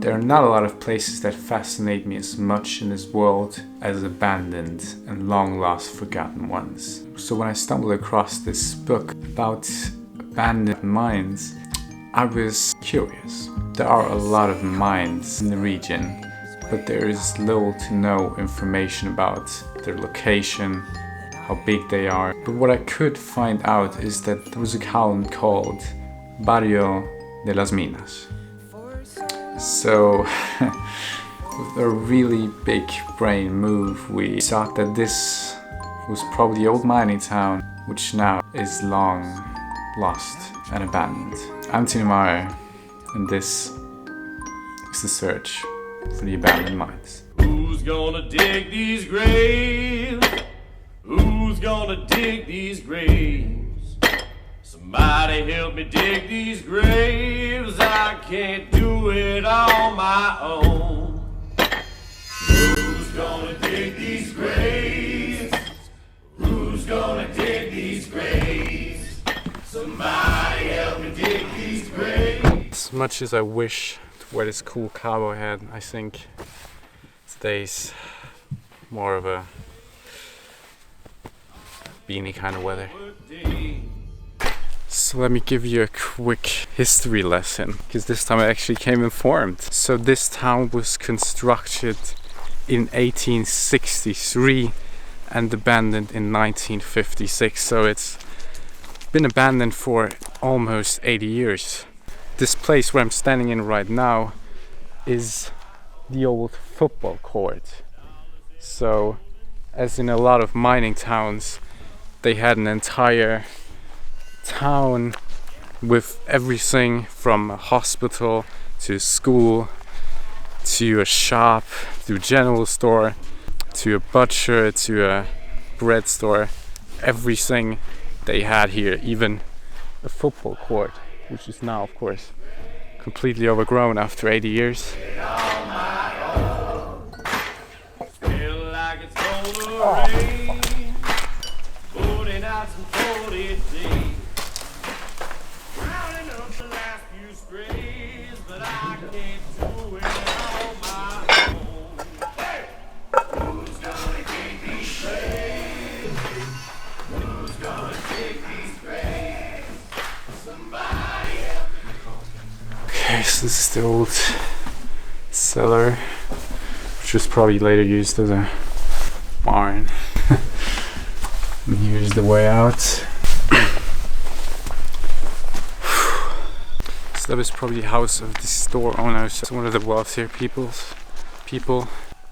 There are not a lot of places that fascinate me as much in this world as abandoned and long-lost forgotten ones. So when I stumbled across this book about abandoned mines, I was curious. There are a lot of mines in the region, but there is little to no information about their location, how big they are. But what I could find out is that there was a column called Barrio de las Minas. So, with a really big brain move, we thought that this was probably the old mining town, which now is long lost and abandoned. I'm Tino, and this is the search for the abandoned mines. Who's gonna dig these graves? Who's gonna dig these graves? Somebody help me dig these graves. I can't do it on my own. Who's gonna dig these graves? Who's gonna dig these graves? Somebody help me dig these graves. As much as I wish to wear this cool cowboy hat, I think today's more of a beanie kind of weather. So let me give you a quick history lesson, because this time I actually came informed. So this town was constructed in 1863 and abandoned in 1956, so it's been abandoned for almost 80 years. This place where I'm standing in right now is the old football court. So, as in a lot of mining towns, they had an entire town with everything from a hospital to a school to a shop to a general store to a butcher to a bread store. Everything they had here, even a football court, which is now of course completely overgrown after 80 years. Okay, so this is the old cellar, which was probably later used as a barn. And here's the way out. So that was probably the house of the store owners, one of the wealthier people.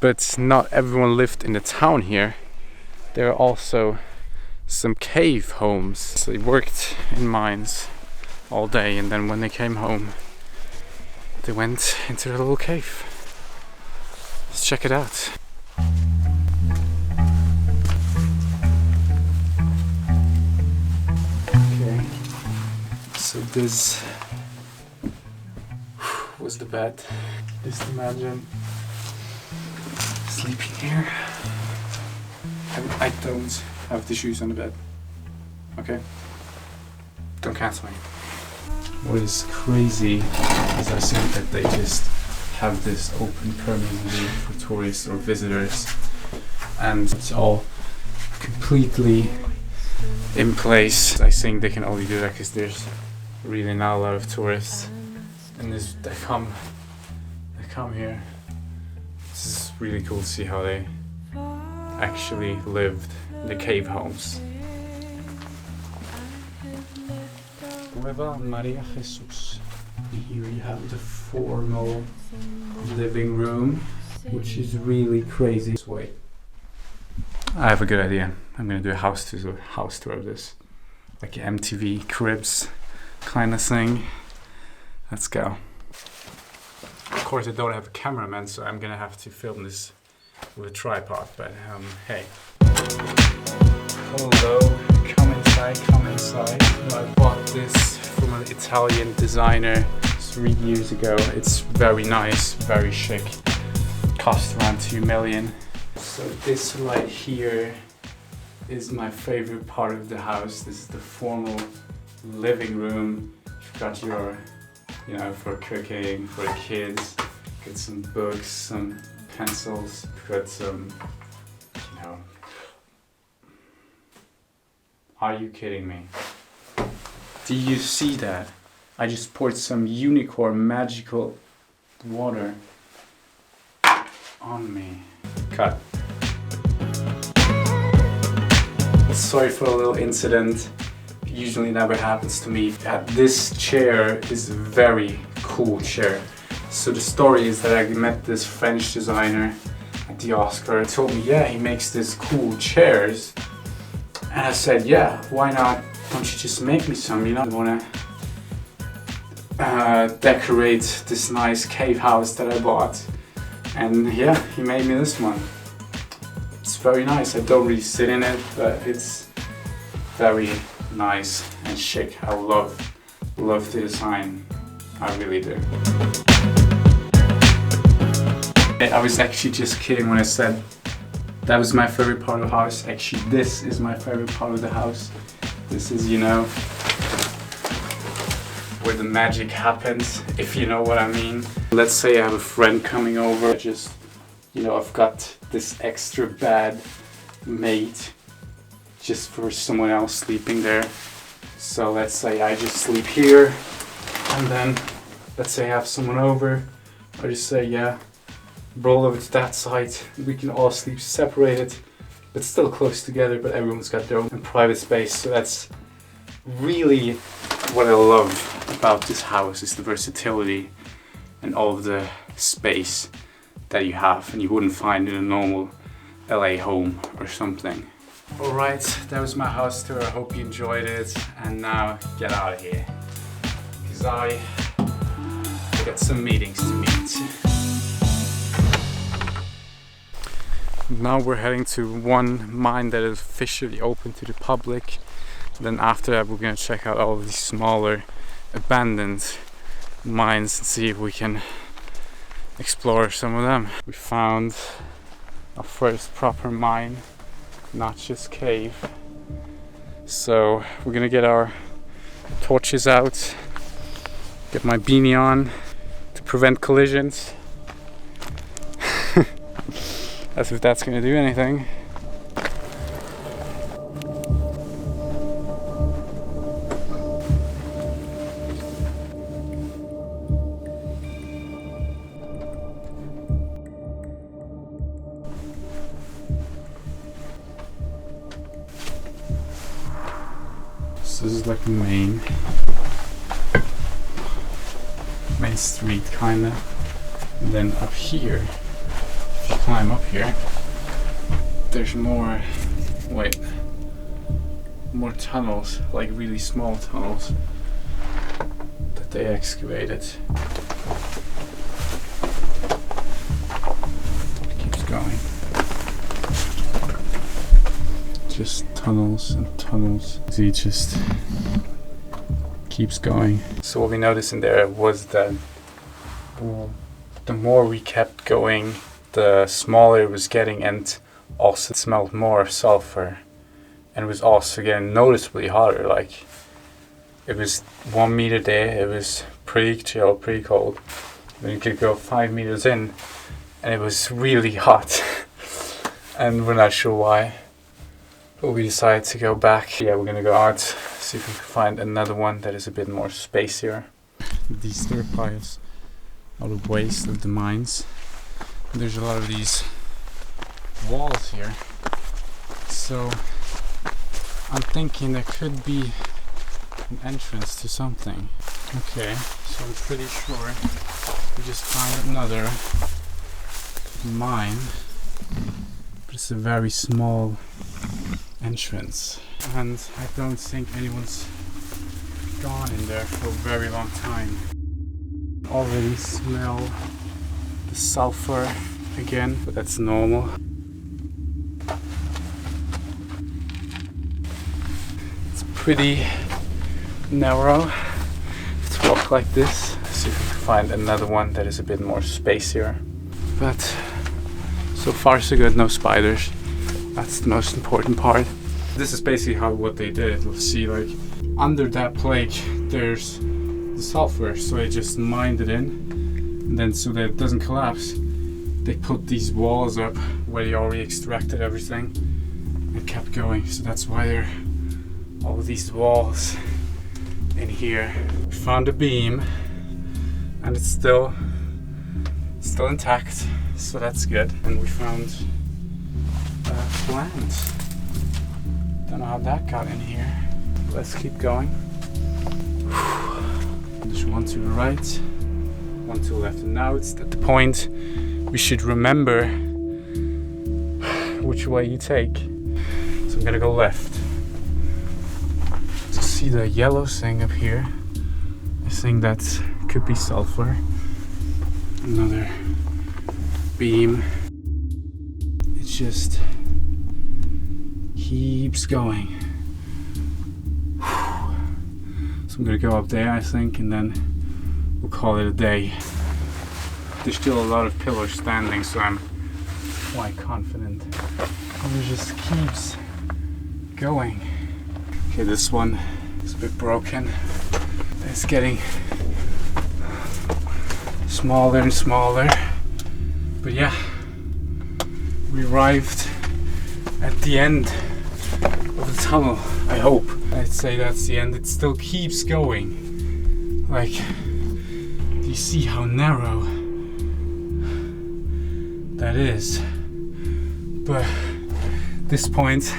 But not everyone lived in the town here. There are also some cave homes. So they worked in mines all day, and then when they came home, they went into a little cave. Let's check it out. Okay, so this was the bed. Just imagine sleeping here. I don't have the shoes on the bed. Okay? Don't cancel me. What is crazy is I think that they just have this open permanently for tourists or visitors, and it's all completely in place. I think they can only do that because there's really not a lot of tourists, and they come here. This is really cool to see how they actually lived in the cave homes. Cueva Maria Jesus. Here you have the formal living room, which is really crazy. Wait, I have a good idea. I'm gonna do a house tour of this, like an MTV Cribs kind of thing. Let's go. Of course, I don't have a cameraman, so I'm gonna have to film this with a tripod. But hey, hello. Come inside. I bought this from an Italian designer 3 years ago. It's very nice, very chic. Cost around 2 million. So this right here is my favorite part of the house. This is the formal living room. You've got your, for cooking, for the kids. Get some books, some pencils, got some, you know. Are you kidding me? Do you see that? I just poured some unicorn magical water on me. Cut. Sorry for a little incident. Usually never happens to me. This chair is a very cool chair. So the story is that I met this French designer at the Oscar. He told me, yeah, he makes these cool chairs. And I said, yeah, why not? Don't you just make me some? You know, I want to decorate this nice cave house that I bought. And yeah, he made me this one. It's very nice. I don't really sit in it, but it's very nice and chic. I love the design. I really do. I was actually just kidding when I said that was my favorite part of the house. Actually, this is my favorite part of the house. This is, you know, where the magic happens, if you know what I mean. Let's say I have a friend coming over, just, you know, I've got this extra bed made just for someone else sleeping there. So let's say I just sleep here, and then let's say I have someone over, I just say, yeah, roll over to that side. We can all sleep separated, but still close together, but everyone's got their own private space. So that's really what I love about this house, is the versatility and all of the space that you have, and you wouldn't find in a normal LA home or something. Alright, that was my house tour. I hope you enjoyed it, and now get out of here, because I got some meetings to meet. Now we're heading to one mine that is officially open to the public. Then after that we're going to check out all of these smaller abandoned mines and see if we can explore some of them. We found our first proper mine, not just cave. So we're going to get our torches out, get my beanie on to prevent collisions. As if that's gonna do anything. So this is like the main street kinda. And then up here, climb up here, there's more tunnels, like really small tunnels that they excavated. It keeps going, just tunnels and tunnels. It just keeps going. So what we noticed in there was that the more we kept going, the smaller it was getting, and also it smelled more of sulfur, and it was also getting noticeably hotter. Like, it was 1 meter there, it was pretty chill, pretty cold. Then you could go 5 meters in and it was really hot. And we're not sure why, but we decided to go back. Yeah, we're gonna go out, see if we can find another one that is a bit more spacier. These dirt piles are the waste of the mines. There's a lot of these walls here, so I'm thinking there could be an entrance to something. Okay, so I'm pretty sure we just found another mine, but it's a very small entrance, and I don't think anyone's gone in there for a very long time. Already smell the sulfur again, but that's normal. It's pretty narrow to walk like this. Let's see if we can find another one that is a bit more spacier. But so far so good, no spiders. That's the most important part. This is basically what they did. Let's see, like under that plate there's the sulfur, so they just mined it in. And then so that it doesn't collapse, they put these walls up where they already extracted everything and kept going. So that's why there are all these walls in here. We found a beam and it's still intact, so that's good. And we found a plant. Don't know how that got in here. Let's keep going. There's one to the right, one to the left, and now it's at the point we should remember which way you take. So I'm gonna go left. To see the yellow thing up here, I think that could be sulfur. Another beam. It just keeps going. So I'm gonna go up there, I think, and then we'll call it a day. There's still a lot of pillars standing, so I'm quite confident. And it just keeps going. Okay, this one is a bit broken. It's getting smaller and smaller. But yeah, we arrived at the end of the tunnel, I hope. I'd say that's the end. It still keeps going. Like, do you see how narrow that is? But at this point,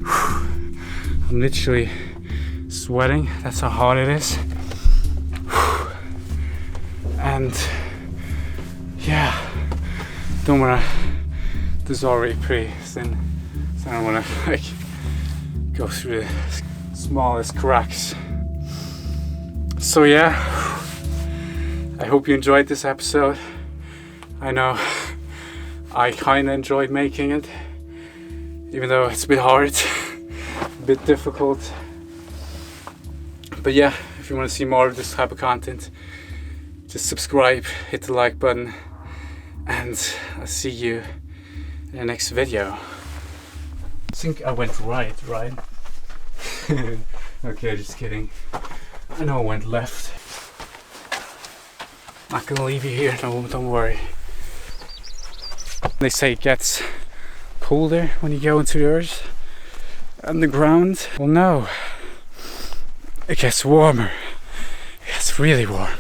I'm literally sweating. That's how hot it is. And yeah, don't wanna, this is already pretty thin, so I don't wanna like go through the smallest cracks. So yeah, I hope you enjoyed this episode. I know I kinda enjoyed making it, even though it's a bit hard, a bit difficult. But yeah, if you wanna see more of this type of content, just subscribe, hit the like button, and I'll see you in the next video. I think I went right? Okay, just kidding. I know I went left. Not gonna leave you here, no, don't worry. They say it gets colder when you go into the earth, underground. Well no, it gets warmer. It gets really warm.